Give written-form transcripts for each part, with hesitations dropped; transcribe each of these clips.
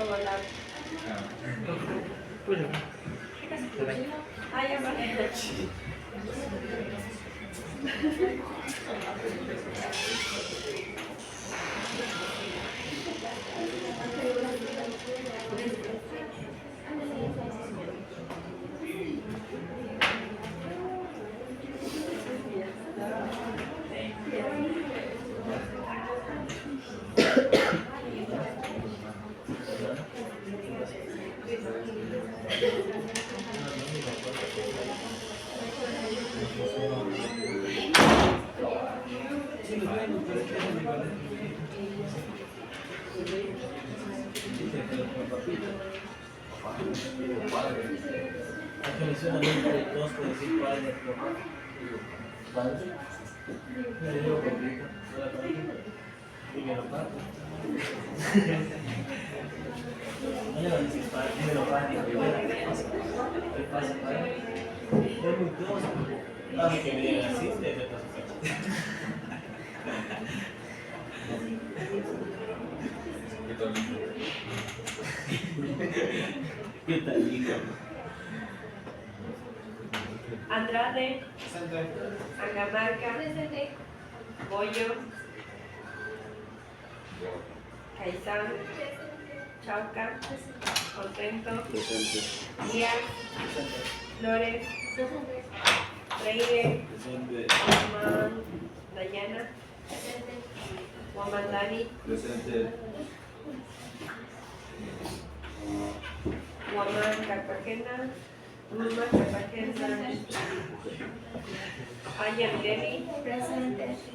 volar. Ah, ya vale. ¿Qué tal, hijo? Andrade, Angamarca, Bollo, Caizán, Chauca, Contento, Díaz, Flores, Freire, Juan Dayana, Juan Mandani, Guamán Cartagena, Luma Cartagena, Aya Mireli,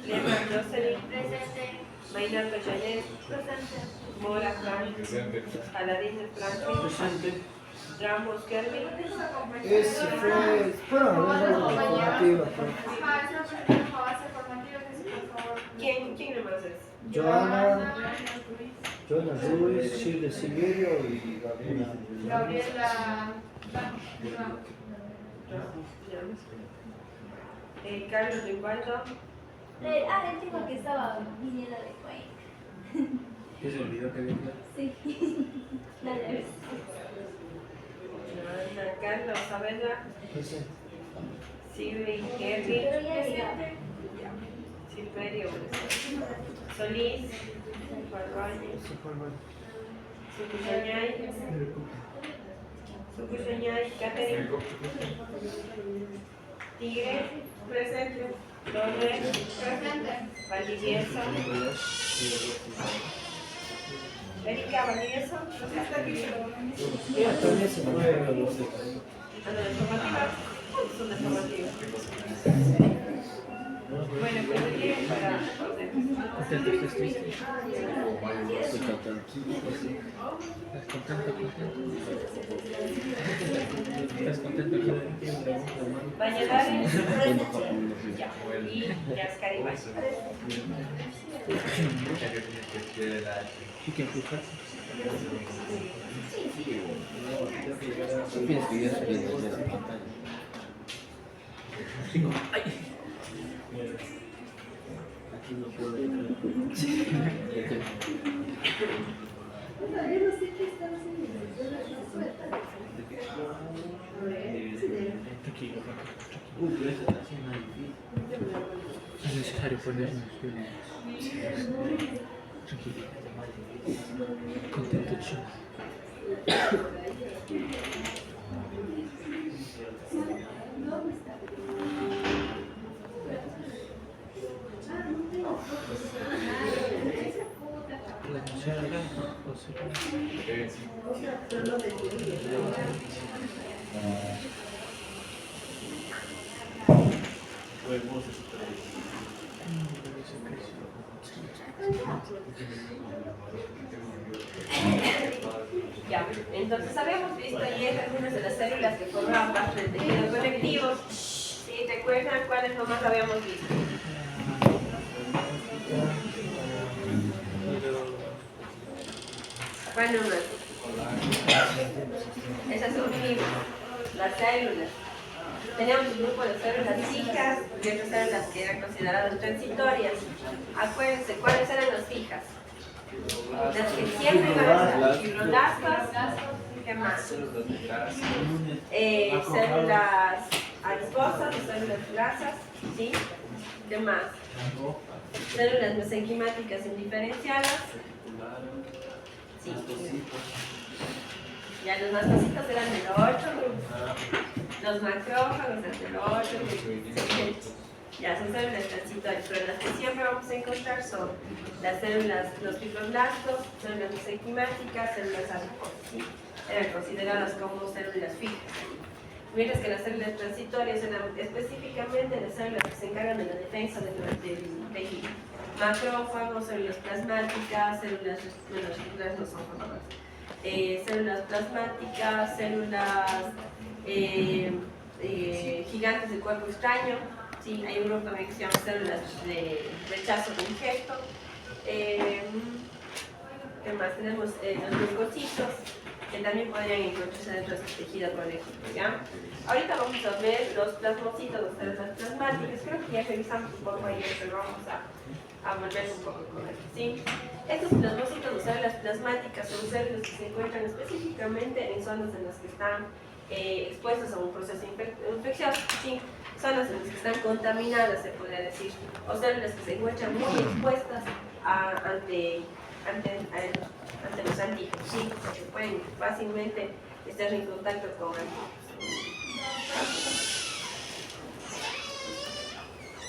Lema Jocelyn, Mainaldo Janet, Mora Frank, Aladín Franklin, Ramos Kelvin. Fueron formativas. ¿Quién más es? Joana Ruiz, Chile Silverio y Gabriela. Carlos Limbaldo. El chico que estaba viniendo de Cuenca. ¿Qué se olvidó que había? Sí. Dale. Ana Carlos Saavedra. Silvi Kerry. Pero ya llega. Silverio Solís. Sucusañay, Catherine. Tigre, presente. Torres, presente. Valdivieso. Erika Valdivieso. Ella también se mueve. Ah, no, de formativa. Son de formativa. Bueno, pues muy bien para ¿Contento? ¿Estás triste? Estoy contento. ¿Estás contento? Valladares y Yascaribay. ¿Y qué empujas? ¿Qué piensas que yo salí desde la pantalla? Aquí no puedo entrar. Tranquilo, pero esta está haciendo difícil. Es necesario ponernos tranquilo. Contento, chido. La emoción acá, o Ya, entonces habíamos visto ayer algunas de las células que formaban parte del tejido conectivo. ¿Sí? ¿Recuerdan cuáles nomás habíamos visto? ¿Cuál nomás? Esas son las células. Teníamos un grupo de células fijas y otras células que eran consideradas transitorias. Acuérdense, ¿cuáles eran las fijas? Las que siempre van a ser fibroblastos. ¿Qué más? Células adiposas o células grasas. ¿Sí? ¿Qué más? Células mesenquimáticas indiferenciadas. Sí. Ya los mastocitos eran del 8, los macrófagos eran del 8, ya son células transitorias, pero las que siempre vamos a encontrar son las células, los fibroblastos, células mesenquimáticas, células adiposas, ¿sí? Eran consideradas como células fijas. Mientras que las células transitorias eran específicamente las células que se encargan de la defensa del tejido. Macrófagos, células plasmáticas, células, bueno, las células no son famosas. Células plasmáticas, células gigantes del cuerpo extraño. Sí, hay un grupo también que se llama células de rechazo de ingesto. ¿Qué más? Tenemos los leucocitos, que también podrían encontrarse dentro de este tejido, por ejemplo, ¿ya? Ahorita vamos a ver los plasmocitos, las células plasmáticas. Creo que ya revisamos un poco ayer, pero vamos a volver un poco con esto, ¿sí? Estos plasmocitos o células plasmáticas son células que se encuentran específicamente en zonas en las que están expuestas a un proceso infeccioso, ¿sí? Zonas en las que están contaminadas, se podría decir, o células que se encuentran muy expuestas ante los antígenos, ¿sí? Que pueden fácilmente estar en contacto con antígenos.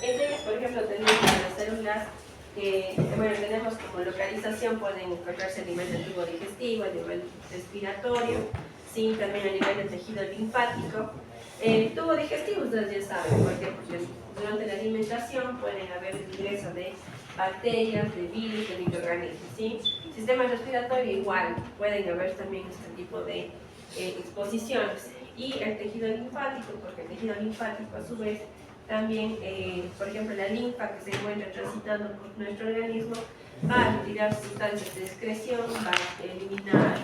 Entre ellas, por ejemplo, tenemos las células que, bueno, tenemos como localización, pueden encontrarse a nivel del tubo digestivo, a nivel respiratorio, sí, también a nivel del tejido linfático. El tubo digestivo, ustedes ya saben, porque durante la alimentación pueden haber ingreso de bacterias, de virus, de microorganismos, ¿sí? Sistema respiratorio igual, pueden haber también este tipo de exposiciones. Y el tejido linfático, porque el tejido linfático a su vez también, por ejemplo, la linfa que se encuentra transitando por nuestro organismo va a retirar sustancias de excreción, va a eliminar,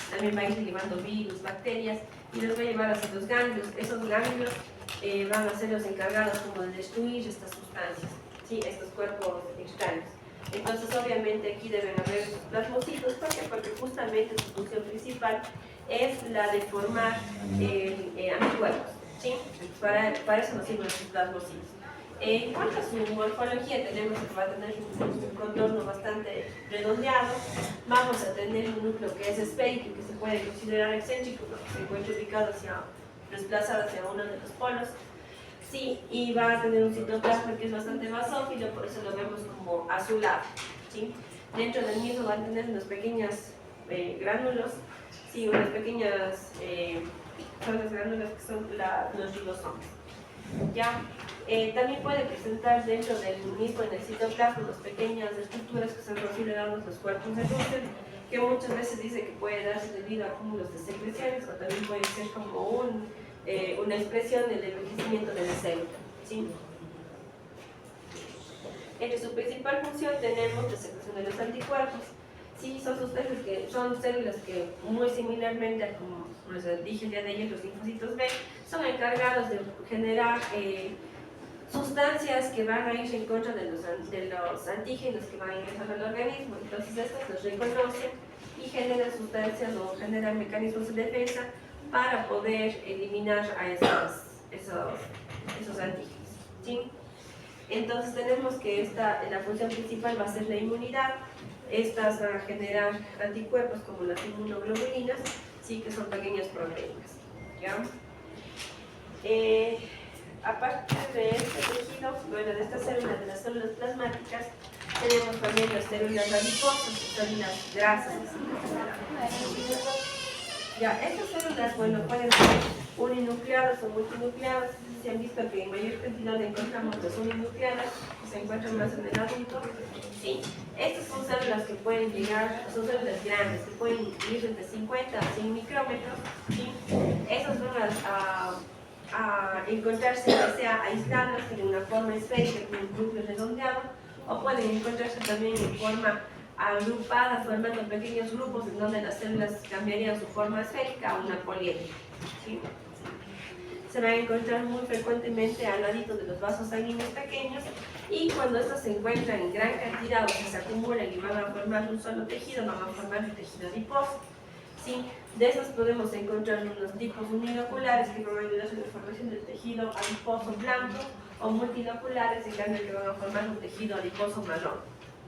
también va a ir llevando virus, bacterias y los va a llevar hacia los ganglios. Esos ganglios van a ser los encargados como de destruir estas sustancias, ¿sí? Estos cuerpos extraños. Entonces, obviamente, aquí deben haber plasmocitos. ¿Por qué? Porque justamente su función principal es la de formar anticuerpos, ¿sí? Para eso nos sirven los plasmocitos. En cuanto a su morfología, tenemos que va a tener un contorno bastante redondeado. Vamos a tener un núcleo que es esférico, que se puede considerar excéntrico, porque se encuentra ubicado desplazado hacia uno de los polos. Sí, y va a tener un citoplasma que es bastante basófilo, por eso lo vemos como azulado, ¿sí? Dentro del mismo van a tener unas pequeñas gránulos, sí, unas pequeñas son las gránulas que son los ribosomas. ¿Ya? También puede presentar dentro del mismo, en el citoplasma, unas pequeñas estructuras que son considerados los cuerpos de Russell, que muchas veces dice que puede darse debido a cúmulos de secreciones, o también puede ser como una expresión del envejecimiento de la célula, ¿sí? Entre su principal función tenemos la secreción de los anticuerpos. Sí, son sustancias que son células que muy similarmente a como les dije el día de ayer, los linfocitos B, son encargados de generar sustancias que van a ir en contra de los antígenos que van a ingresar al organismo. Entonces estos los reconocen y generan sustancias o generan mecanismos de defensa para poder eliminar a esos antígenos, ¿sí? Entonces tenemos que la función principal va a ser la inmunidad. Estas van a generar anticuerpos como las inmunoglobulinas, sí, que son pequeñas proteínas, ¿ya? Aparte de este tejido, bueno, de estas células, de las células plasmáticas, tenemos también las células adiposas, células grasas. Ya, estas células, bueno, pueden ser uninucleadas o multinucleadas. Se han visto que en mayor cantidad encontramos las uninucleadas, que se encuentran más en el adulto. Sí, estas son células que pueden llegar, son células grandes, que pueden ir desde 50 a 100 micrómetros. ¿Sí? Esas van a encontrarse ya sea aisladas en una forma esférica, con un núcleo redondeado, o pueden encontrarse también en forma agrupada, formando pequeños grupos en donde las células cambiarían su forma esférica a una poliédrica, ¿sí? se van a encontrar muy frecuentemente al ladito de los vasos sanguíneos pequeños, y cuando estos se encuentran en gran cantidad o que se acumulan y van a formar un solo tejido, van a formar un tejido adiposo. ¿Sí? De esos podemos encontrar unos tipos uniloculares que van a ayudar en la formación del tejido adiposo blanco, o multiloculares en cambio que van a formar un tejido adiposo marrón.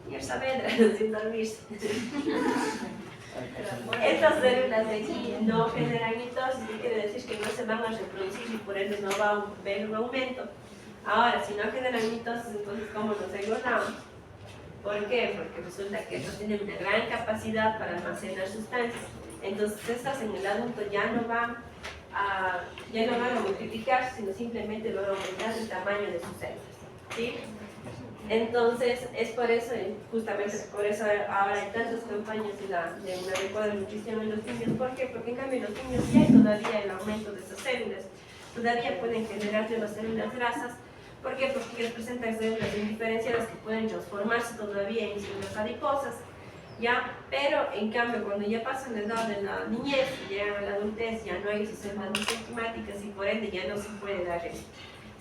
Y el Saavedra, sin dormirse. Estas células de aquí no generan mitosis, que quiere decir que no se van a reproducir y por ende no va a haber un aumento. Ahora, si no generan mitosis, entonces ¿cómo nos engordamos? ¿Por qué? Porque resulta que estos tienen una gran capacidad para almacenar sustancias. Entonces estas en el adulto ya no van a multiplicarse, sino simplemente van a aumentar el tamaño de sus células. ¿Sí? Entonces, es por eso, justamente por eso ahora hay tantas campañas de una adecuada nutrición en los niños. ¿Por qué? Porque en cambio en los niños sí hay todavía el aumento de esas células. Todavía pueden generarse las células grasas. ¿Por qué? Porque ellos presentan células indiferenciadas que pueden transformarse todavía en células adiposas. ¿Ya? Pero en cambio cuando ya pasan la edad de la niñez y llegan a la adultez, ya no hay esas células mesenquimáticas y por ende ya no se puede dar esto.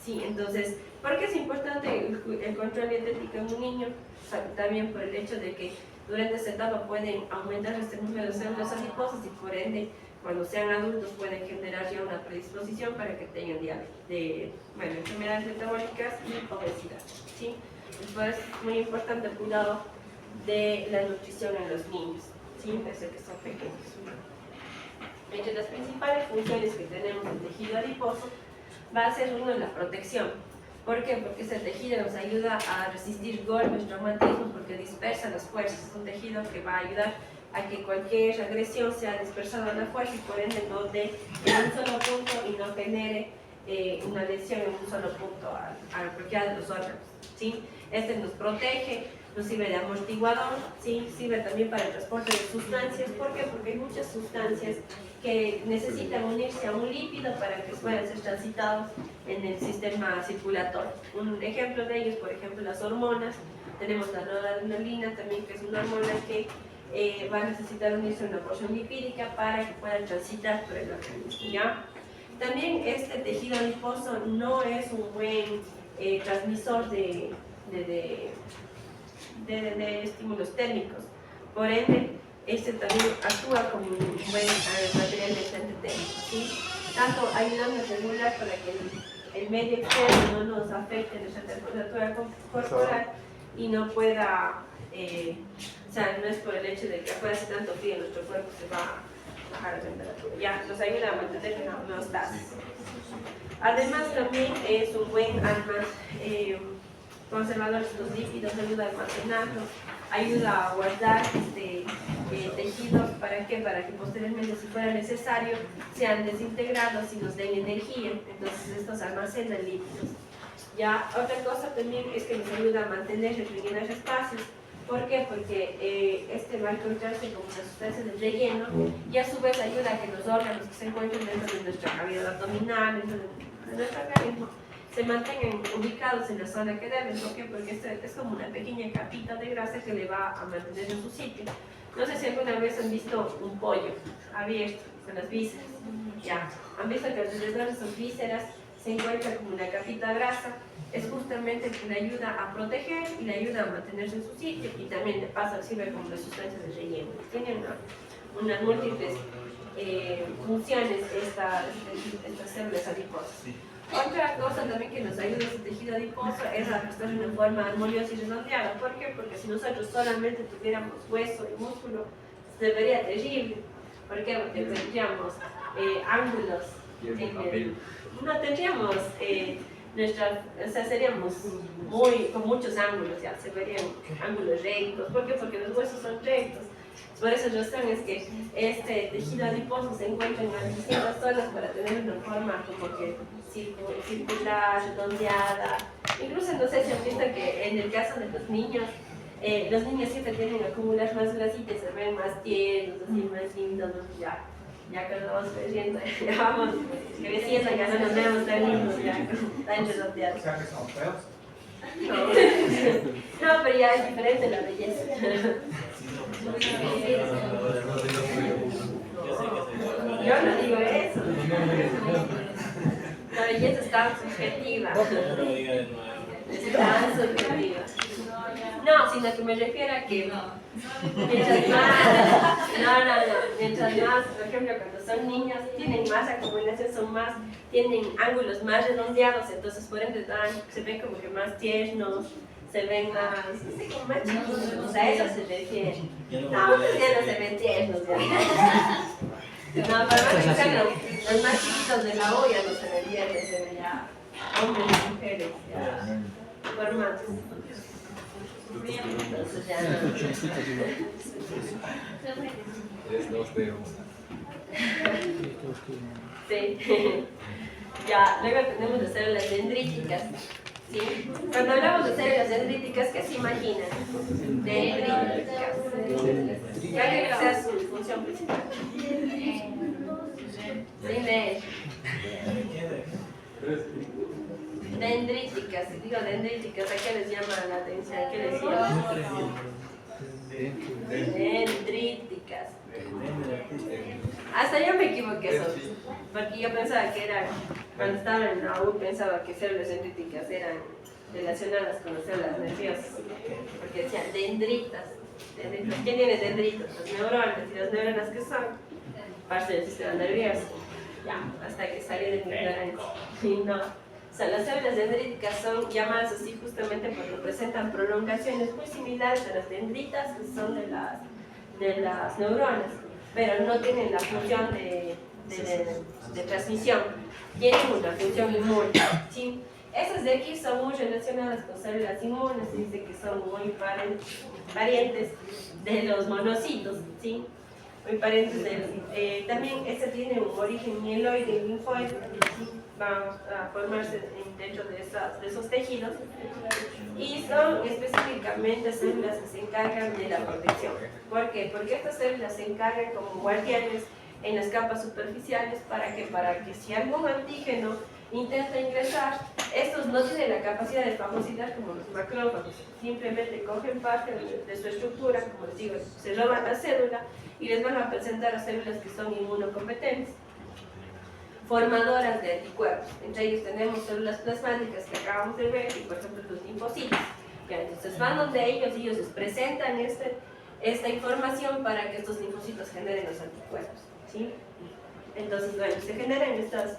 Sí, entonces, ¿por qué es importante el control dietético en un niño? O sea, también por el hecho de que durante esa etapa pueden aumentar este número de células adiposas y por ende, cuando sean adultos, pueden generar ya una predisposición para que tengan diabetes, enfermedades metabólicas y obesidad. ¿Sí? Entonces, es muy importante el cuidado de la nutrición en los niños, ¿sí? Desde que son pequeños. Entre las principales funciones que tenemos en tejido adiposo, va a ser uno la protección. ¿Por qué? Porque ese tejido nos ayuda a resistir golpes, traumatismos, porque dispersa las fuerzas. Es un tejido que va a ayudar a que cualquier agresión sea dispersada a la fuerza y por ende no dé en un solo punto y no genere una lesión en un solo punto a cualquiera de los órganos. ¿Sí? Este nos protege, nos sirve de amortiguador, ¿sí? Sirve también para el transporte de sustancias. ¿Por qué? Porque hay muchas sustancias que necesitan unirse a un lípido para que puedan ser transitados en el sistema circulatorio. Un ejemplo de ellos, por ejemplo, las hormonas. Tenemos la noradrenalina también, que es una hormona que va a necesitar unirse a una porción lipídica para que pueda transitar por el organismo, ¿ya? También este tejido adiposo no es un buen transmisor de estímulos térmicos. Por ende, este también actúa como un buen material de térmico, ¿sí? Tanto ayudando a regular para que el medio externo no nos afecte nuestra temperatura corporal y no pueda, o sea, no es por el hecho de que afuera hace tanto frío, nuestro cuerpo se va a bajar la temperatura, ya, nos ayuda a mantener una homeostasis. Además también es un buen conservador de estos lípidos, ayuda a almacenarlos, ayuda a guardar tejidos, ¿para qué? Para que posteriormente, si fuera necesario, sean desintegrados y nos den energía. Entonces estos almacenan lípidos. Ya, otra cosa también es que nos ayuda a mantener y rellenar espacios. ¿Por qué? Porque este va a encontrarse como una sustancia de relleno y a su vez ayuda a que los órganos que se encuentran dentro de nuestra cavidad abdominal, dentro de nuestro organismo, se mantengan ubicados en la zona que deben. ¿Por qué? Porque este es como una pequeña capita de grasa que le va a mantener en su sitio. No sé si alguna vez han visto un pollo abierto con las vísceras. Ya, han visto que alrededor de sus vísceras se encuentra como una capita grasa. Es justamente el que le ayuda a proteger y le ayuda a mantenerse en su sitio y también de paso sirve como una sustancia de relleno. Tienen unas múltiples funciones estas células adiposas. Otra cosa también que nos ayuda a ese tejido adiposo es a estar en una forma armoniosa y redondeada. ¿Por qué? Porque si nosotros solamente tuviéramos hueso y músculo, se vería terrible. ¿Por qué? Porque tendríamos ángulos no tendríamos o sea, seríamos con muchos ángulos, ya, se verían ángulos rectos. ¿Por qué? Porque los huesos son rectos. Por esa razón es que este tejido adiposo se encuentra en las distintas zonas para tener una forma como que circular, redondeada. Incluso no sé si han visto que en el caso de los niños siempre tienden a acumular más grasita y se ven más tiernos, así más lindos, ya que nos vamos creciendo, ya vamos creciendo, ya no nos vemos tan lindos, ya tan redondeados. O sea que son feos. No, pero ya es diferente la belleza. Yo no digo eso. La belleza es tan subjetiva. No lo diga de nuevo. Es tan subjetiva. No, sino que me refiero a que mientras más, mientras más, por ejemplo, cuando son niños, tienen más acumulación, tienen ángulos más redondeados, entonces por ende se ven como que más tiernos, se ven más, no sé, como más chiquitos, a eso se refiere. No, pues ya no se ven tiernos, ya. No, para más claro, los más chiquitos de la olla no se ven tiernos, se ven ya hombres y mujeres, ya formados. Entonces ya no. 3, 2, 1. Sí. Ya, luego tenemos las células dendríticas. ¿Sí? Cuando hablamos de células dendríticas, ¿qué se imaginan? Dendríticas. ¿Cuál es que sea su función principal? Sin leer. Dendríticas, si digo dendríticas, ¿a qué les llama la atención? ¿Qué les llama? Dendríticas. Hasta yo me equivoqué, porque yo pensaba que eran, cuando estaba en la U, pensaba que células dendríticas eran relacionadas con las células nerviosas, porque decían dendritas. ¿Quién tiene dendritos? Las neuronas, y las neuronas que son parte del sistema nervioso. Ya, hasta que salí de mi ignorancia. Y no. O sea, las células dendríticas son llamadas así justamente porque presentan prolongaciones muy similares a las dendritas, que son de las neuronas, pero no tienen la función de transmisión, tienen una función inmune. ¿Sí? Esas de aquí son muy relacionadas con células inmunes, se dice que son muy parientes de los monocitos, ¿sí? Muy parientes de también este tiene un origen mieloide y linfoide, ¿sí? Van a formarse dentro de esos tejidos y son específicamente células que se encargan de la protección. ¿Por qué? Porque estas células se encargan como guardianes en las capas superficiales para que si algún antígeno intenta ingresar, estos no tienen la capacidad de fagocitar como los macrófagos, simplemente cogen parte de su estructura, como les digo, se roban la célula y les van a presentar a células que son inmunocompetentes, formadoras de anticuerpos. Entre ellos tenemos células plasmáticas que acabamos de ver y por ejemplo los linfocitos. Ya, entonces van donde ellos les presentan esta información para que estos linfocitos generen los anticuerpos, ¿sí? Entonces, bueno, se generan estas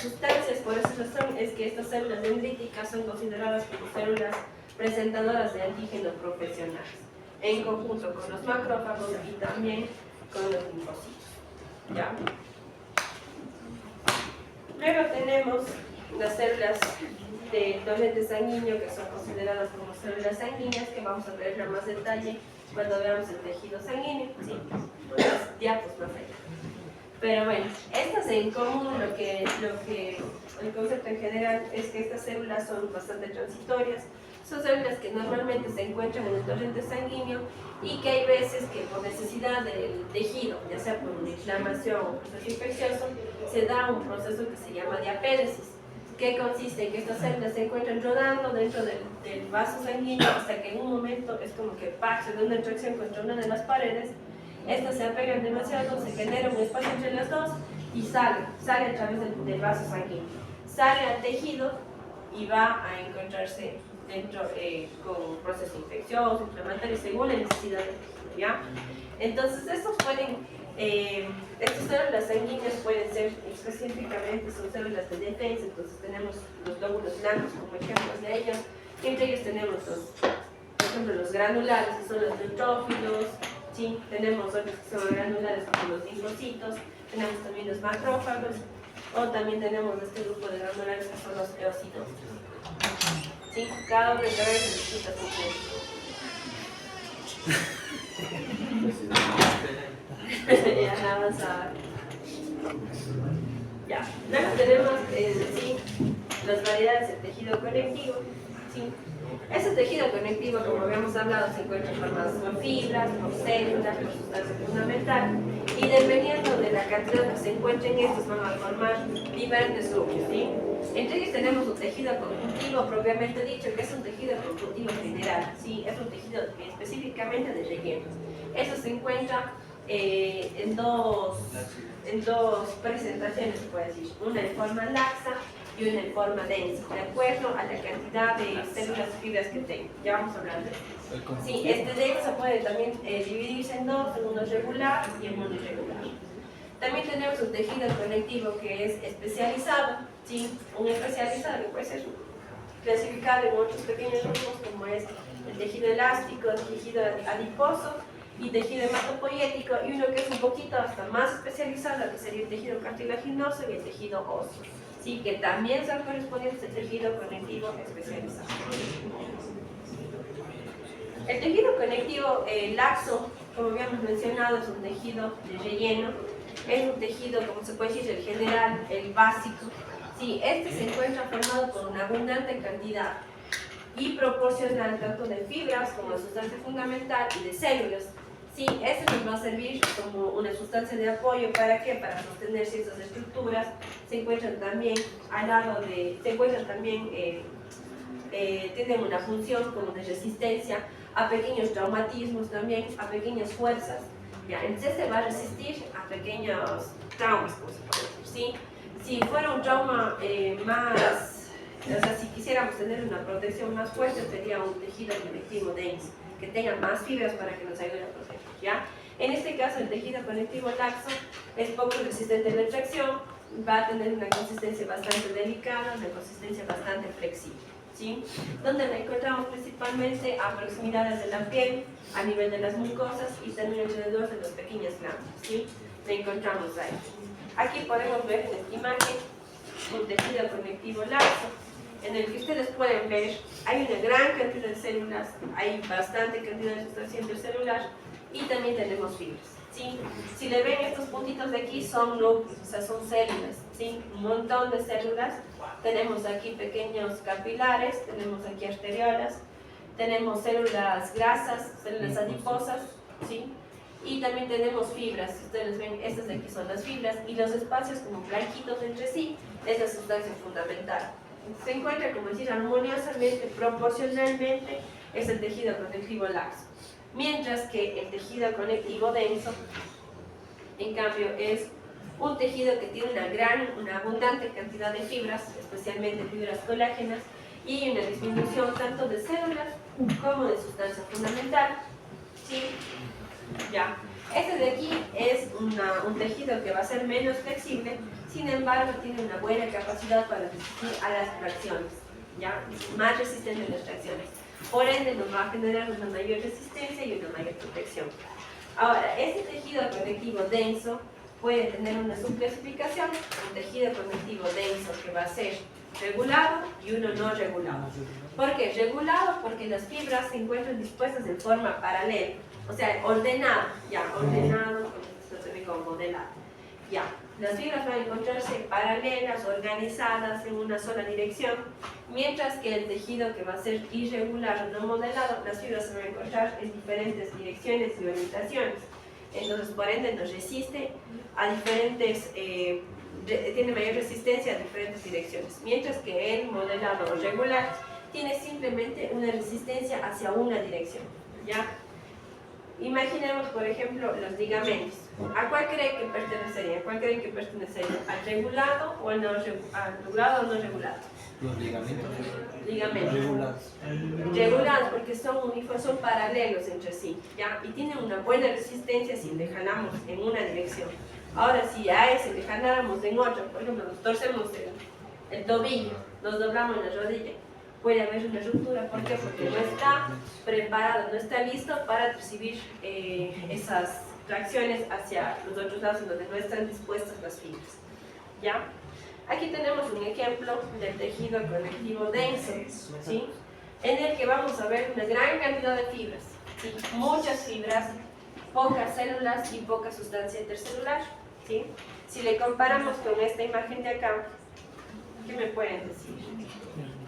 sustancias, por esa razón es que estas células dendríticas son consideradas como células presentadoras de antígenos profesionales, en conjunto con los macrófagos y también con los linfocitos. ¿Ya? Luego tenemos las células de torrente sanguíneo, que son consideradas como células sanguíneas, que vamos a ver en más detalle cuando veamos el tejido sanguíneo, ¿sí? Los diapos más allá. Pero bueno, estas en común, el concepto en general es que estas células son bastante transitorias, son células que normalmente se encuentran en el torrente sanguíneo y que hay veces que por necesidad del tejido, ya sea por una inflamación o proceso infeccioso, se da un proceso que se llama diapéresis, que consiste en que estas células se encuentran rodando dentro del vaso sanguíneo hasta que en un momento es como que se da una atracción contra una de las paredes. Estas se apegan demasiado, se genera un espacio entre las dos y sale a través del vaso sanguíneo. Sale al tejido y va a encontrarse dentro con procesos infecciosos, inflamatorios, según la necesidad del tejido, ¿ya? Entonces, estas células sanguíneas pueden ser específicamente, son células de defensa, entonces tenemos los glóbulos blancos como ejemplos de ellos, y entre ellos tenemos, por ejemplo, los granulares, que son los neutrófilos. Sí, tenemos otros que son granulares como los linfocitos, tenemos también los macrófagos, o también tenemos este grupo de granulares que son los eocitos. Sí, cada uno de ellos necesita su ya, nada más a... Ya, luego tenemos sí, las variedades de tejido conectivo. Sí. Ese tejido conectivo, como habíamos hablado, se encuentra formado por fibras, por células, por sustancia fundamental, y dependiendo de la cantidad que se encuentren estos van a formar diferentes grupos, ¿sí? Entre ellos tenemos un tejido conjuntivo propiamente dicho, que es un tejido conjuntivo general, ¿sí? Es un tejido específicamente de relleno. Eso se encuentra en dos presentaciones, se puede decir, una en forma laxa y una en forma densa, de acuerdo a la cantidad de células y fibras que tengo. Ya vamos a hablar de eso. Sí, este denso puede también dividirse en dos, en uno regular y en uno irregular. También tenemos un tejido conectivo que es especializado, ¿sí? Un especializado que puede ser clasificado en otros pequeños grupos como es el tejido elástico, el tejido adiposo y tejido hematopoyético, y uno que es un poquito hasta más especializado, que sería el tejido cartilaginoso y el tejido óseo, ¿sí? Que también son correspondientes al tejido conectivo especializado. El tejido conectivo laxo, como habíamos mencionado, es un tejido de relleno, es un tejido, como se puede decir, el general, el básico. Sí, este se encuentra formado por una abundante cantidad y proporcional tanto de fibras como de sustancia fundamental y de células. Sí, este nos va a servir como una sustancia de apoyo. ¿Para qué? Para sostener ciertas estructuras. Se encuentran también al lado de, tienen una función como de resistencia a pequeños traumatismos también, a pequeñas fuerzas. ¿Ya? Entonces se va a resistir a pequeños traumas, como se puede decir, ¿sí? Si fuera un trauma si quisiéramos tener una protección más fuerte, sería un tejido conectivo denso, que tenga más fibras para que nos ayude a proteger, ¿ya? En este caso, el tejido conectivo laxo es poco resistente a la tracción, va a tener una consistencia bastante delicada, una consistencia bastante flexible, ¿sí? Donde la encontramos principalmente a proximidades de la piel, a nivel de las mucosas y también alrededor de las pequeñas glándulas, ¿sí? La encontramos ahí. Aquí podemos ver en esta imagen un tejido conectivo laxo, en el que ustedes pueden ver, hay una gran cantidad de células, hay bastante cantidad de sustancia intercelular y también tenemos fibras, ¿sí? Si le ven estos puntitos de aquí son núcleos, o sea, son células, ¿sí? Un montón de células. Tenemos aquí pequeños capilares, tenemos aquí arteriolas, tenemos células grasas, células adiposas, ¿sí? Y también tenemos fibras. Si ustedes ven, estas de aquí son las fibras, y los espacios como blanquitos entre sí es la sustancia fundamental. Se encuentra, como decir, armoniosamente, proporcionalmente, es el tejido conectivo laxo. Mientras que el tejido conectivo denso, en cambio, es un tejido que tiene una abundante cantidad de fibras, especialmente fibras colágenas, y una disminución tanto de células como de sustancia fundamental, ¿sí? Ya. Este de aquí es un tejido que va a ser menos flexible, sin embargo tiene una buena capacidad para resistir a las tracciones, ¿ya? Más resistente a las tracciones. Por ende nos va a generar una mayor resistencia y una mayor protección. Ahora, este tejido conectivo denso puede tener una subclasificación, un tejido conectivo denso que va a ser regulado y uno no regulado. ¿Por qué? Regulado porque las fibras se encuentran dispuestas en forma paralela, o sea, ordenado, esto se ve como modelado, ya. Las fibras van a encontrarse paralelas, organizadas en una sola dirección, mientras que el tejido que va a ser irregular o no modelado, las fibras se van a encontrar en diferentes direcciones y orientaciones. Entonces, por ende, nos resiste a diferentes, tiene mayor resistencia a diferentes direcciones, mientras que el modelado o regular tiene simplemente una resistencia hacia una dirección, ¿ya? Imaginemos, por ejemplo, los ligamentos. ¿A cuál creen que pertenecerían? ¿Cuál creen que pertenecerían? ¿Al regulado o al no regulado o no regulado? Los ligamentos. Ligamentos. Regulados. Regulados porque son paralelos entre sí, ¿ya? Y tienen una buena resistencia si le jalamos en una dirección. Ahora, si a ese le jaláramos en otra, por ejemplo, nos torcemos el tobillo, nos doblamos la rodilla, puede haber una ruptura. ¿Por qué? Porque no está preparado, no está listo para recibir esas tracciones hacia los otros lados en donde no están dispuestas las fibras, ¿ya? Aquí tenemos un ejemplo del tejido conectivo denso, ¿sí? En el que vamos a ver una gran cantidad de fibras, ¿sí? Muchas fibras, pocas células y poca sustancia intercelular, ¿sí? Si le comparamos con esta imagen de acá, ¿qué me pueden decir?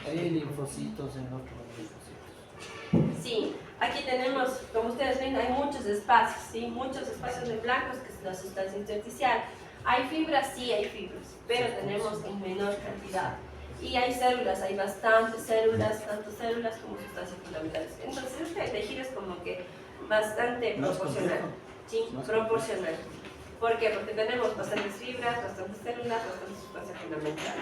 Hay linfocitos en otros linfocitos. Sí, aquí tenemos, como ustedes ven, hay muchos espacios, ¿sí? Muchos espacios de blancos, que es la sustancia intersticial. ¿Hay fibras? Sí, hay fibras, pero tenemos en menor cantidad. Y hay células, hay bastantes células, tanto células como sustancias fundamentales. Entonces, este tejido es como que bastante proporcional. ¿sí? Proporcional. ¿Por qué? Porque tenemos bastantes fibras, bastantes células, bastante sustancia fundamental.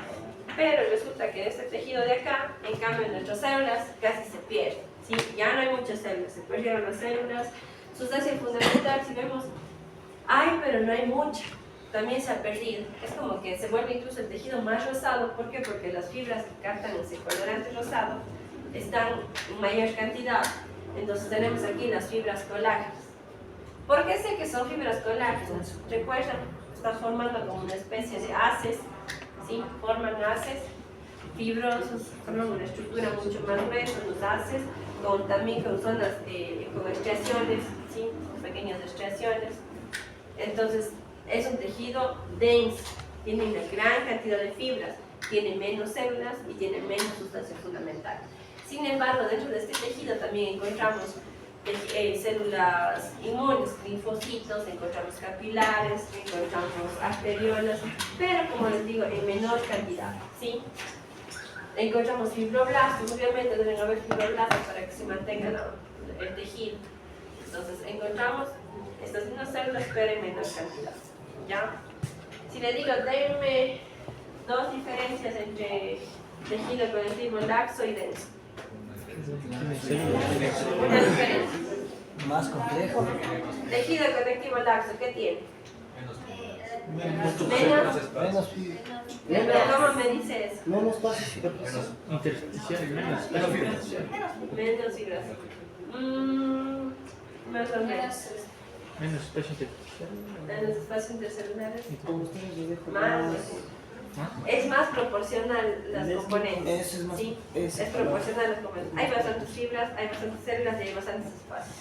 Pero resulta que este tejido de acá, en cambio en nuestras células, casi se pierde, ¿sí? Ya no hay muchas células, se perdieron las células. Sustancia fundamental, si vemos, hay, pero no hay mucha. También se ha perdido. Es como que se vuelve incluso el tejido más rosado. ¿Por qué? Porque las fibras que captan ese colorante rosado están en mayor cantidad. Entonces tenemos aquí las fibras colágenas. ¿Por qué sé que son fibras colágenas? Recuerdan, están formando como una especie de haces, ¿sí? Forman haces fibrosos, forman una estructura mucho más gruesa, los haces, también con zonas, con estriaciones, ¿sí? Pequeñas estriaciones. Entonces, es un tejido denso, tiene una gran cantidad de fibras, tiene menos células y tiene menos sustancia fundamental. Sin embargo, dentro de este tejido también encontramos células inmunes, linfocitos, encontramos capilares, encontramos arteriolas, pero como les digo, en menor cantidad, ¿sí? Encontramos fibroblastos, obviamente deben haber fibroblastos para que se mantenga el tejido. Entonces, encontramos estas mismas células, pero en menor cantidad, ¿ya? Si le digo, denme dos diferencias entre tejido conectivo laxo y denso. Una diferencia. Más complejo. Tejido conectivo laxo, ¿qué tiene? Menos fibra. ¿Cómo me dice eso? Menos pasos superficiales. Intersticial, menos superficial. Menos fibras. Más o menos. Menos espacio intersticial. Menos espacios intercelulares. Como ustedes lo dejan Más. Es más proporcional las componentes. Eso es más. Sí, Eso. es proporcional las componentes. Hay bastantes fibras, hay bastantes células y hay bastantes espacios.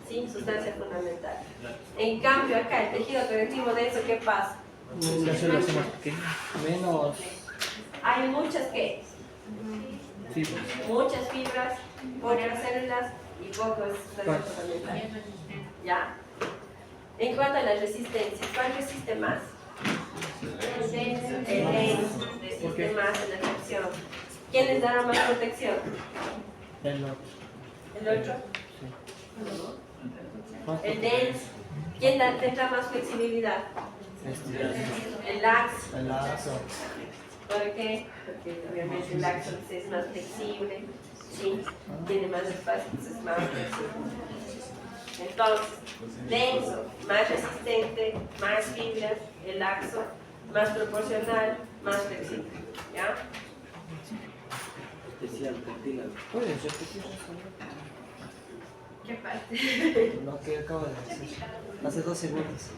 Sí, sustancia fundamental. En cambio, acá el tejido conectivo denso, ¿qué pasa? Las células son más pequeñas. Menos. Hay muchas Fibras. muchas fibras, pocas células y pocos sustancia fundamental. ¿Ya? En cuanto a la resistencia, ¿cuál resiste más? El denso resiste más en la fricción. ¿Quién les dará más protección? El otro. ¿El otro? El denso. ¿Quién tendrá más flexibilidad? El laxo. El lazo. ¿Por qué? Porque obviamente el laxo es más flexible, ¿sí? Tiene más espacio, entonces es más flexible. Entonces, denso, más resistente, más fibras, el laxo, más proporcional, más flexible. ¿Ya? Especial, cartílago. ¿Puedes repetir eso? ¿Qué parte? Lo que acabo de decir. Hace 2 segundos.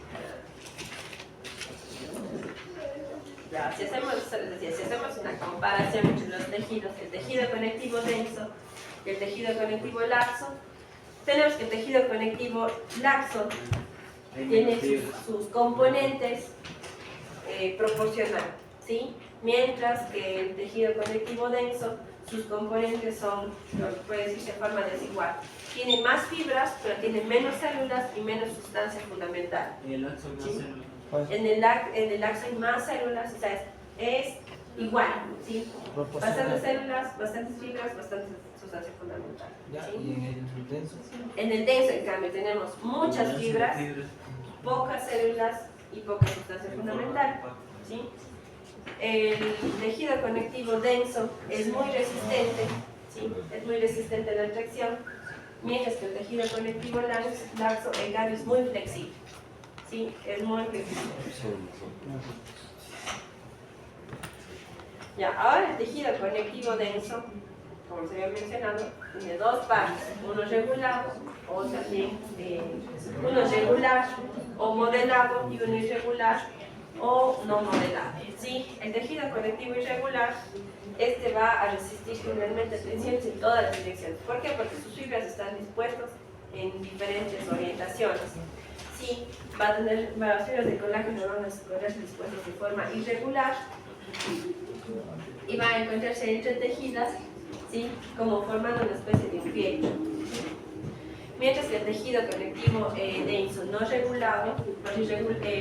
Ya, si hacemos una comparación entre los tejidos, el tejido conectivo denso y el tejido conectivo laxo, tenemos que el tejido conectivo laxo tiene sus componentes proporcionales, ¿sí? Mientras que el tejido conectivo denso, sus componentes son, puede decirse de forma desigual. Tiene más fibras, pero tiene menos células y menos sustancia fundamental. Y el laxo más ¿Sí? células. En el laxo hay más células, o sea, es igual, ¿sí? Bastantes células, bastantes fibras, bastante sustancia fundamental. Ya, ¿Sí? y en el denso. En el denso, en cambio, tenemos muchas fibras, pocas células y poca sustancia fundamental. ¿Sí? El tejido conectivo denso es muy resistente, ¿sí? Es muy resistente a la tracción, mientras que el tejido conectivo laxo, en cambio, es muy flexible. Sí, es muy flexible. Ya, ahora el tejido conectivo denso, como se había mencionado, tiene dos partes, uno regulado o también uno regular o modelado y uno irregular o no modelado. ¿Sí? El tejido conectivo irregular, este va a resistir generalmente tensiones en todas las direcciones. ¿Por qué? Porque sus fibras están dispuestas en diferentes orientaciones. Sí, las fibras de colágeno van a correr dispuestas de forma irregular y van a encontrarse entretejidas, ¿sí? Como formando una especie de fieltro. Mientras que el tejido conectivo denso no regulado,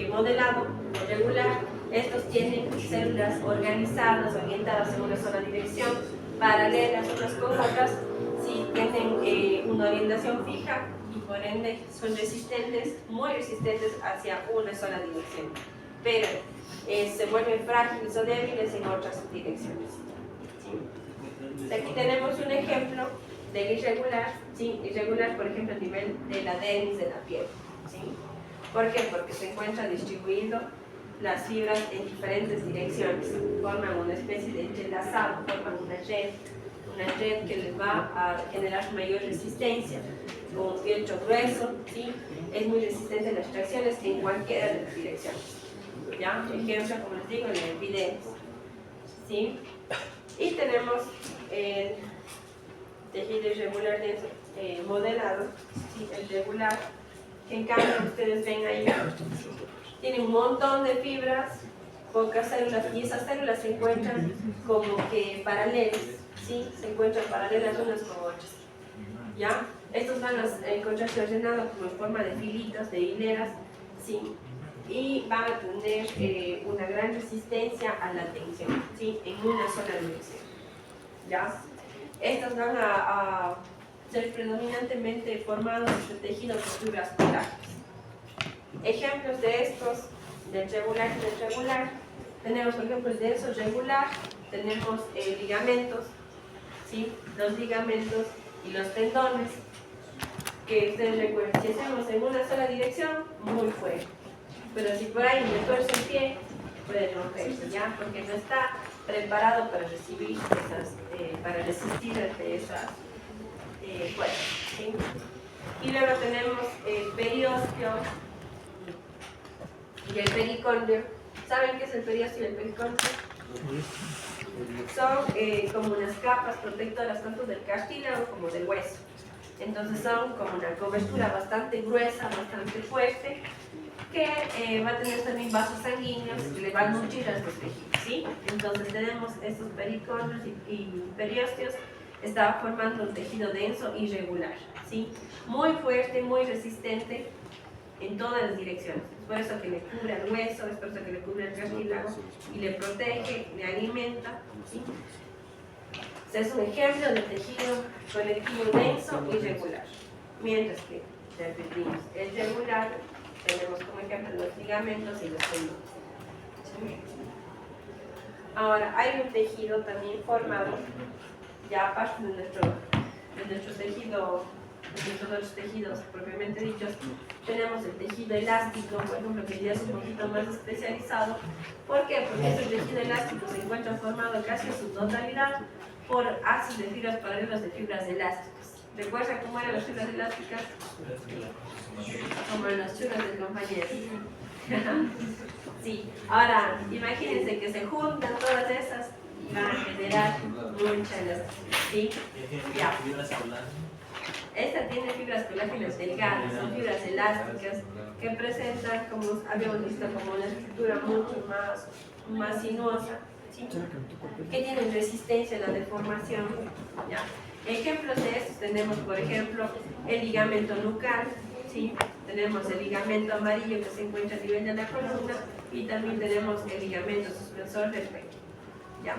modelado o regular, estos tienen células organizadas, orientadas en una sola dirección, paralelas unas con otras, sí, tienen una orientación fija y por ende son resistentes, muy resistentes hacia una sola dirección, pero se vuelven frágiles o débiles en otras direcciones. ¿Sí? Aquí tenemos un ejemplo del irregular, ¿sí? Irregular, por ejemplo, a nivel de la dermis de la piel. ¿Sí? ¿Por qué? Porque se encuentra distribuido las fibras en diferentes direcciones, forman una especie de entrelazado, forman una red que les va a generar mayor resistencia, con un fieltro grueso, ¿sí? Es muy resistente a las tracciones en cualquiera de las direcciones. ¿Ya? Ejemplo, como les digo, en la epidermis. ¿Sí? Y tenemos el tejido irregular modelado, ¿sí? El regular, que en cambio ustedes ven ahí, tiene un montón de fibras, pocas células, y esas células se encuentran como que paralelas, ¿sí? Se encuentran paralelas unas con otras. ¿Ya? Estos van a encontrarse ordenados como en forma de filitas, de hileras, ¿sí? Y van a tener una gran resistencia a la tensión, ¿sí? En una sola dirección. ¿Ya? Estos van a ser predominantemente formados de tejido con fibras colágenas. Ejemplos de estos, del regular y del regular, tenemos por ejemplo el denso regular, tenemos ligamentos, ¿sí? Los ligamentos y los tendones, que ustedes recuerden, si hacemos en una sola dirección, muy fuerte, pero si por ahí me tuerce el pie, puede romperse, ¿ya? Porque no está preparado para recibir para resistir ante esas fuerzas, ¿sí? Y luego tenemos el periósteo y el pericondrio. ¿Saben qué es el periósteo y el pericondrio? Son como unas capas protectoras tanto del cartílago como del hueso. Entonces son como una cobertura bastante gruesa, bastante fuerte, que va a tener también vasos sanguíneos que le van a nutrir a estos tejidos, ¿sí? Entonces tenemos estos pericondrios y periósteos, está formando un tejido denso y regular, ¿sí? Muy fuerte, muy resistente en todas las direcciones. Es por eso que le cubre el hueso, es por eso que le cubre el cartílago y le protege, le alimenta, ¿sí? Es un ejemplo de tejido conectivo denso y regular. Mientras que, repetimos, el regular tenemos como ejemplo los ligamentos y los tendones. ¿Sí? Ahora, hay un tejido también formado, ya aparte de nuestro tejido, de nuestros otros tejidos propiamente dichos, tenemos el tejido elástico, por ejemplo, que ya es un poquito más especializado. ¿Por qué? Porque este tejido elástico se encuentra formado casi en su totalidad por haces de fibras paralelas de fibras elásticas. ¿Recuerdan cómo eran las fibras elásticas? Como en las churras del compañero. Sí, ahora imagínense que se juntan todas esas y van a generar mucha elasticidad. ¿Sí? Ya. Esta tiene fibras colágenas delgadas, son fibras elásticas que presentan, como habíamos visto, como una estructura mucho más sinuosa, ¿sí? Que tienen resistencia a la deformación. ¿Ya? Ejemplos de estos tenemos, por ejemplo, el ligamento nucal, ¿sí? Tenemos el ligamento amarillo que se encuentra a nivel de la columna y también tenemos el ligamento suspensor del pecho. ¿Ya?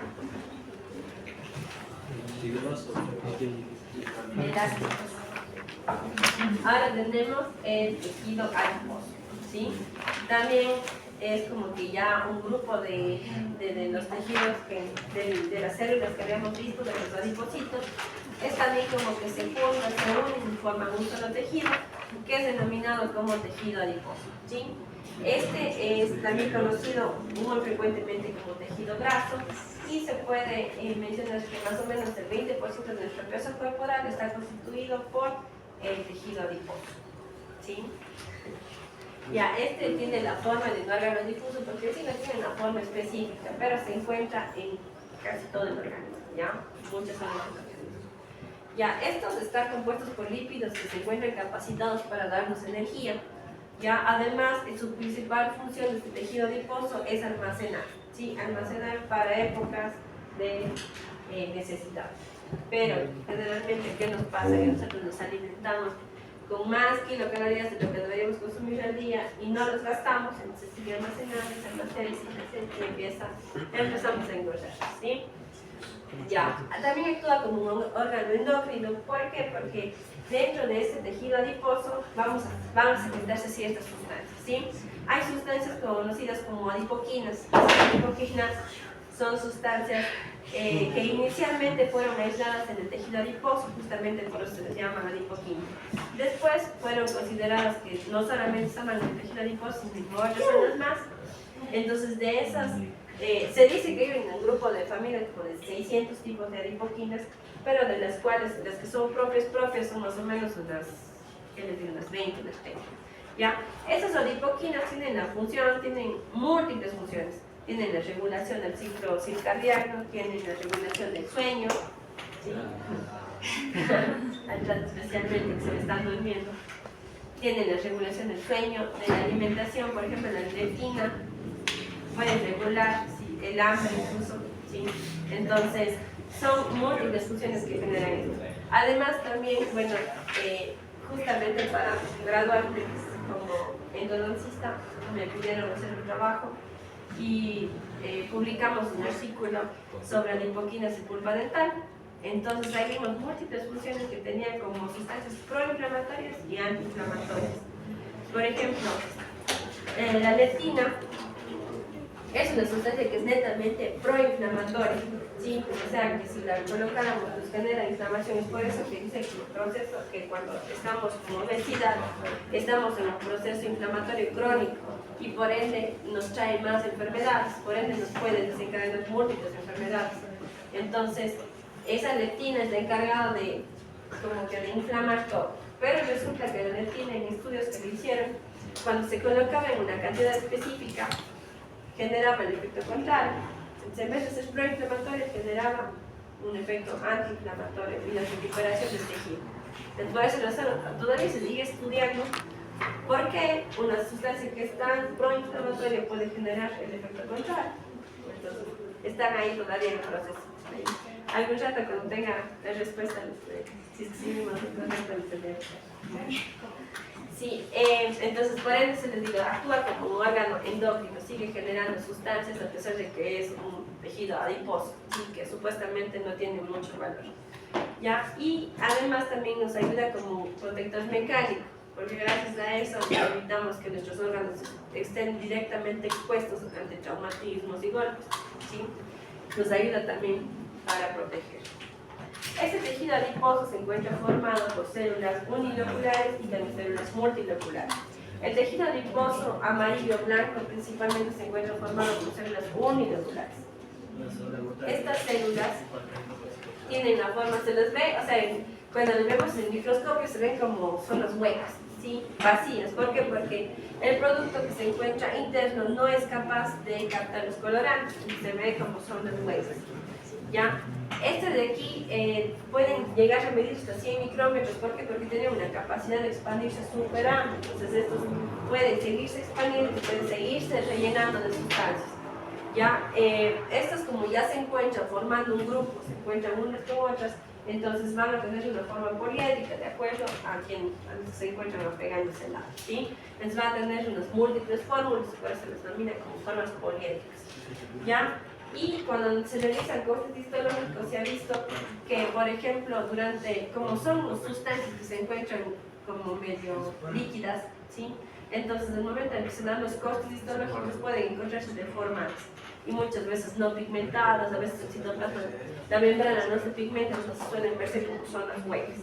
Elásticos. Ahora tenemos el tejido adiposo, ¿sí? También es como que ya un grupo de los tejidos, de las células que habíamos visto, de los adipocitos, es también como que se juntan, se unen y forman un solo tejido, que es denominado como tejido adiposo, ¿sí? Este es también conocido muy frecuentemente como tejido graso y se puede mencionar que más o menos el 20% de nuestro peso corporal está constituido por el tejido adiposo, ¿sí? Ya, este tiene la forma de un órgano difuso porque sí no tiene una forma específica, pero se encuentra en casi todo el organismo, ¿ya? Muchas son las organismos. Ya, estos están compuestos por lípidos que se encuentran capacitados para darnos energía. Ya, además, su principal función de este tejido adiposo es almacenar, ¿sí? Almacenar para épocas de necesidad. Pero, generalmente, ¿qué nos pasa? Que nosotros nos alimentamos con más kilocalorías de lo que deberíamos consumir al día y no los gastamos, entonces sigue almacenando, se almacena y empezamos a engordar, ¿sí? Ya, también actúa como un órgano endocrino. ¿Por qué? Porque dentro de este tejido adiposo van a secretarse ciertas sustancias, ¿sí? Hay sustancias conocidas como adipoquinas. Las adipoquinas son sustancias que inicialmente fueron aisladas en el tejido adiposo, justamente por eso se les llama adipoquinas. Después fueron consideradas que no solamente estaban en el tejido adiposo, sino otras zonas más. Entonces, de esas, se dice que hay un grupo de familias como de 600 tipos de adipoquinas, pero de las cuales las que son propias son más o menos unas 20, unas 30. ¿Ya? Esas adipoquinas tienen múltiples funciones. Tienen la regulación del ciclo circadiano, tienen la regulación del sueño, ¿sí? Especialmente que se le están durmiendo. Tienen la regulación del sueño, de la alimentación, por ejemplo, la leptina puede regular el hambre incluso, ¿sí? Entonces, son múltiples funciones que generan esto. Además, también, bueno, justamente para graduarme como endodoncista, me pidieron hacer un trabajo y publicamos un artículo sobre adipoquinas y pulpa dental. Entonces ahí vimos múltiples funciones que tenían como sustancias proinflamatorias y antiinflamatorias. Por ejemplo, la leptina es una sustancia que es netamente proinflamatoria, ¿sí? O sea que si la colocáramos nos genera inflamación. Es por eso que dice que el proceso, que cuando estamos con obesidad estamos en un proceso inflamatorio crónico y por ende nos trae más enfermedades, por ende nos puede desencadenar múltiples enfermedades. Entonces esa leptina está encargada de inflamar todo, pero resulta que la leptina, en estudios que le hicieron, cuando se colocaba en una cantidad específica generaba el efecto contrario. En vez de ser proinflamatorio generaba un efecto antiinflamatorio y la recuperación del tejido. Entonces, por esa razón todavía se sigue estudiando por qué una sustancia que es tan proinflamatoria puede generar el efecto contrario. Entonces, están ahí todavía en el proceso. Algún rato cuando tenga la respuesta, si es que seguimos el proceso, sí, entonces por eso se les digo, actúa como un órgano endocrino, sigue generando sustancias a pesar de que es un tejido adiposo, ¿sí? Que supuestamente no tiene mucho valor. ¿Ya? Y además también nos ayuda como protector mecánico, porque gracias a eso evitamos que nuestros órganos estén directamente expuestos ante traumatismos y golpes, ¿sí? Nos ayuda también para proteger. Este tejido adiposo se encuentra formado por células uniloculares y también células multiloculares. El tejido adiposo amarillo-blanco principalmente se encuentra formado por células uniloculares. Estas células tienen la forma, se les ve, o sea, cuando las vemos en el microscopio se ven como zonas huecas, ¿sí? Vacías. ¿Por qué? Porque el producto que se encuentra interno no es capaz de captar los colorantes, se ve como zonas huecas. ¿Ya? Este de aquí pueden llegar a medir hasta 100 micrómetros. ¿Por qué? Porque tienen una capacidad de expandirse súper amplia. Entonces estos pueden seguirse expandiendo y pueden seguirse rellenando de sustancias. ¿Ya? Estos como ya se encuentran formando un grupo, se encuentran unas con otras, entonces van a tener una forma poliédrica de acuerdo a quien se encuentran apegándose al lado, ¿sí? Entonces van a tener unas múltiples fórmulas, por eso se les denomina como formas poliédricas. ¿Ya? Y cuando se realizan cortes histológicos se ha visto que, por ejemplo, como son sustancias que se encuentran como medio líquidas, ¿sí? Entonces, en el momento en que se dan los cortes histológicos pueden encontrarse deformadas y muchas veces no pigmentadas, a veces el citoplasma, la membrana no se pigmenta, entonces suelen verse como zonas huecas.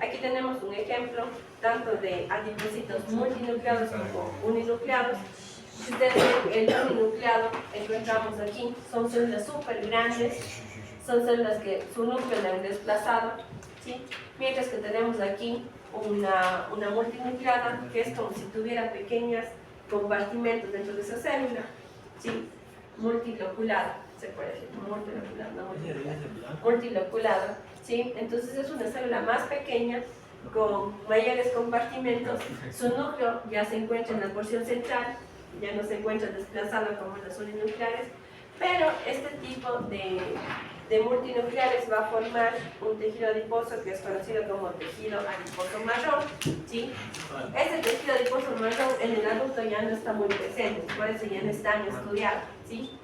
Aquí tenemos un ejemplo tanto de adipocitos multinucleados como uninucleados. Si ustedes ven el uninucleado, encontramos aquí, son células súper grandes, son células que su núcleo la han desplazado, ¿sí? Mientras que tenemos aquí una multinucleada, que es como si tuviera pequeños compartimentos dentro de esa célula, ¿sí? Multiloculada, se puede decir, multiloculada, ¿sí? Entonces es una célula más pequeña, con mayores compartimentos, su núcleo ya se encuentra en la porción central, ya no se encuentra desplazado como en las uninucleares, pero este tipo de multinucleares va a formar un tejido adiposo que es conocido como tejido adiposo marrón, ¿sí? Este tejido adiposo marrón en el adulto ya no está muy presente, por eso ya no es tan estudiado, ¿sí?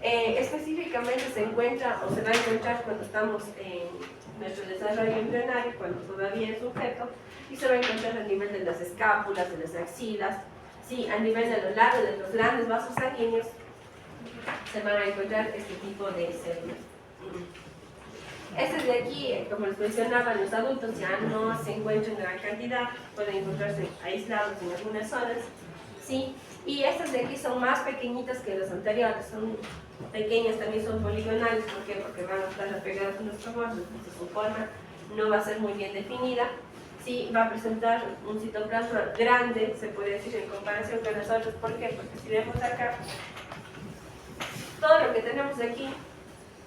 Específicamente se encuentra o se va a encontrar cuando estamos nuestro desarrollo embrionario cuando todavía es un feto, y se va a encontrar a nivel de las escápulas, de las axilas, sí, a nivel de los lados de los grandes vasos sanguíneos, se van a encontrar este tipo de células. Estas de aquí, como les mencionaba, en los adultos ya no se encuentran en gran cantidad, pueden encontrarse aislados en algunas zonas, ¿sí? Y estas de aquí son más pequeñitas que las anteriores, son pequeñas, también son poligonales. ¿Por qué? Porque van a estar apegadas a nuestro borde, entonces su forma no va a ser muy bien definida. Sí, va a presentar un citoplasma grande, se puede decir, en comparación con las otras. ¿Por qué? Porque si vemos acá, todo lo que tenemos aquí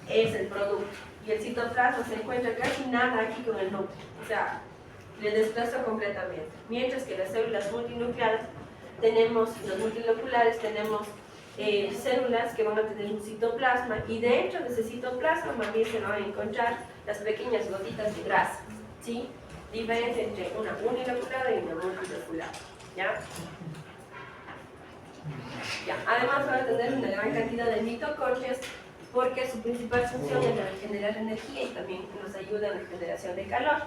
es el producto. Y el citoplasma se encuentra casi nada aquí con el núcleo. O sea, le desplaza completamente. Mientras que las células multinucleadas, tenemos, los multiloculares, tenemos células que van a tener un citoplasma, y dentro de ese citoplasma más bien se van a encontrar las pequeñas gotitas de grasa, ¿sí? Diferencia entre una unilocular y una multilocular, ¿ya? Además van a tener una gran cantidad de mitocondrias, porque su principal función es la de generar energía y también nos ayuda en la generación de calor.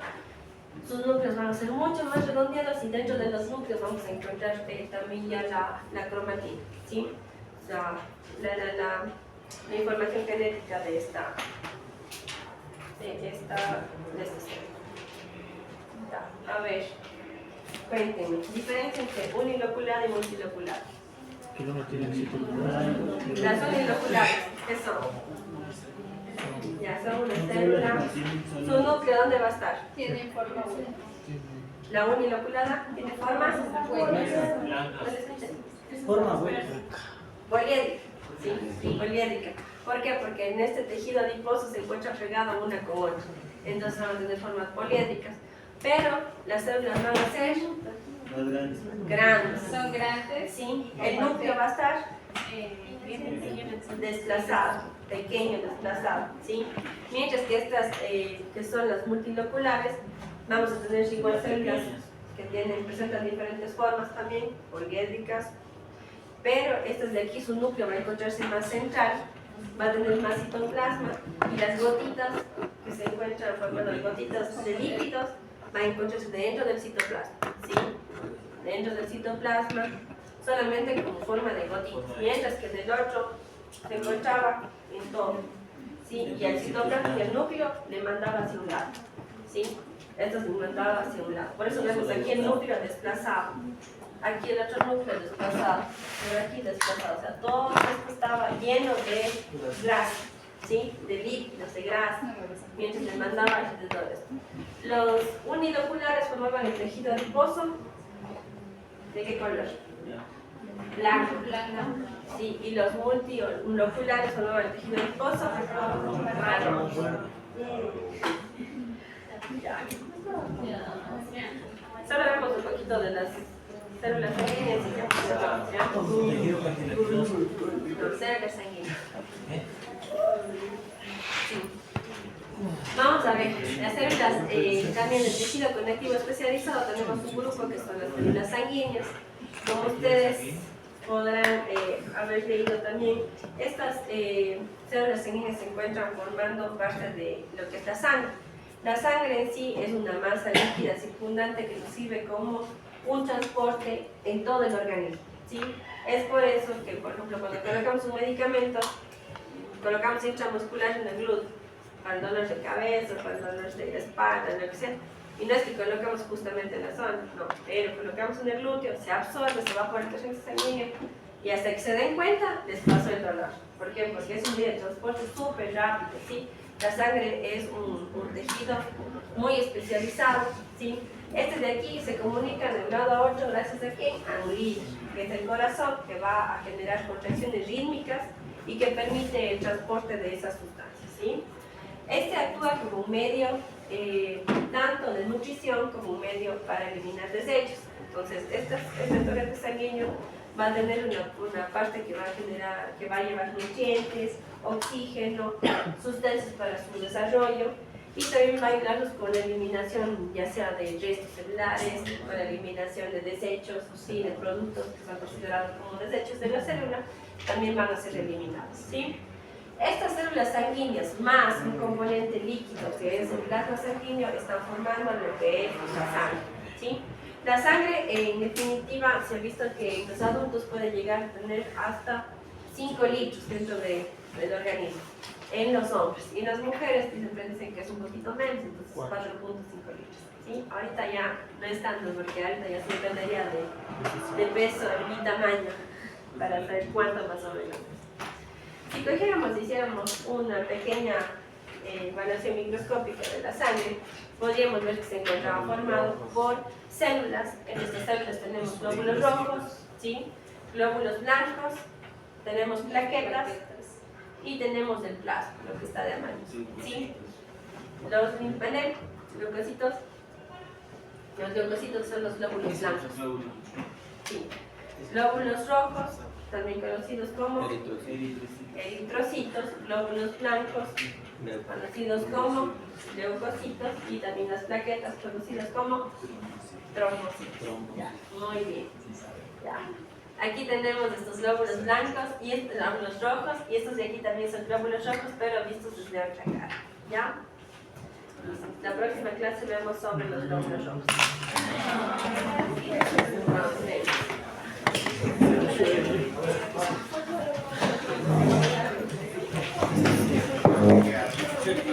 Sus núcleos van a ser mucho más redondeados, y dentro de los núcleos vamos a encontrar también ya la cromatina, ¿sí? O sea, la información genética de esta célula. A ver, cuéntenme, diferencia entre unilocular y multilocular. Que no tienen citoplasma. Las uniloculares, ¿qué son? Ya son una célula. ¿Su núcleo dónde va a estar? Tiene forma buena. La uniloculada tiene forma Forma buena. poliédrica. Sí, poliédrica. ¿Por qué? Porque en este tejido adiposo se encuentra pegado una con otra. Entonces van a tener formas poliédricas. Pero las células van a ser grandes. Son grandes. Sí, el núcleo va a estar desplazado, pequeño, desplazado, ¿sí? Mientras que estas, que son las multiloculares, vamos a tener igual células que presentan diferentes formas también, poliédricas, pero estas de aquí, su núcleo va a encontrarse más central, va a tener más citoplasma, y las gotitas que se encuentran formando gotitas de lípidos van a encontrarse dentro del citoplasma, ¿sí? Dentro del citoplasma, solamente como forma de gotitas, mientras que en el otro se encontraba en todo, ¿sí? Y el citoplasma y el núcleo le mandaba hacia un lado, ¿sí? Esto se mandaba hacia un lado. Por eso vemos aquí el núcleo desplazado, aquí el otro núcleo desplazado, pero aquí desplazado. O sea, todo esto estaba lleno de grasa, ¿sí? De lípidos, de grasa, mientras le mandaba alrededor esto. Los uniloculares formaban el tejido adiposo. ¿De qué color? Blanco. Sí, y los multiloculares formaban el tejido adiposo marrón. Solo vemos un poquito de las células sanguíneas y ya pasamos, ¿ya? Células sanguíneas. Sí. Vamos a ver, las células también del tejido conectivo especializado, tenemos un grupo que son las células sanguíneas. Como ustedes podrán haber leído también, estas células sanguíneas se encuentran formando parte de lo que es la sangre. La sangre en sí es una masa líquida circundante que nos sirve como un transporte en todo el organismo, ¿sí? Es por eso que, por ejemplo, cuando colocamos un medicamento, colocamos intramuscular en el glúteo, para el dolor de cabeza, para el dolor de espalda, lo que sea. Y no es que colocamos justamente en la zona, no, pero colocamos en el glúteo, se absorbe, se va por el torrente sanguíneo, y hasta que se den cuenta, les pasó el dolor. ¿Por qué? Porque es un medio de transporte súper rápido, ¿sí? La sangre es un tejido muy especializado, ¿sí? Este de aquí se comunica de un lado a otro gracias a ¿qué? A un líder, que es el corazón, que va a generar contracciones rítmicas y que permite el transporte de esas sustancias, ¿sí? Este actúa como un medio tanto de nutrición como un medio para eliminar desechos. Entonces, este torrente sanguíneo va a tener una parte que va a llevar nutrientes, oxígeno, sustancias para su desarrollo, y también va a ayudarnos con la eliminación ya sea de restos celulares, con la eliminación de desechos, ¿sí? De productos que son considerados como desechos de la célula, también van a ser eliminados, ¿sí? Estas células sanguíneas más un componente líquido que es el plasma sanguíneo están formando lo que es la sangre, ¿sí? La sangre, en definitiva, se ha visto que en los adultos puede llegar a tener hasta 5 litros dentro del organismo, en los hombres. Y en las mujeres siempre dicen que es un poquito menos, entonces 4.5 litros. ¿Sí? Ahorita ya no es tanto, porque ahorita ya se dependería de peso y tamaño para saber cuánto más o menos. Si cogiéramos y hiciéramos una pequeña evaluación microscópica de la sangre, podríamos ver que se encontraba formado por células. En estas células tenemos glóbulos rojos, ¿sí? Glóbulos blancos, tenemos plaquetas y tenemos el plasma, lo que está de amarillo, ¿sí? Los leucocitos. Los leucocitos son los glóbulos blancos. Sí. Glóbulos rojos, también conocidos como eritrocitos, glóbulos blancos, conocidos como leucocitos, y también las plaquetas, conocidas como trombocitos. Ya, muy bien. Ya. Aquí tenemos estos glóbulos blancos y estos glóbulos rojos, y estos de aquí también son glóbulos rojos, pero vistos desde otra cara. ¿Ya? La próxima clase vemos sobre los glóbulos rojos.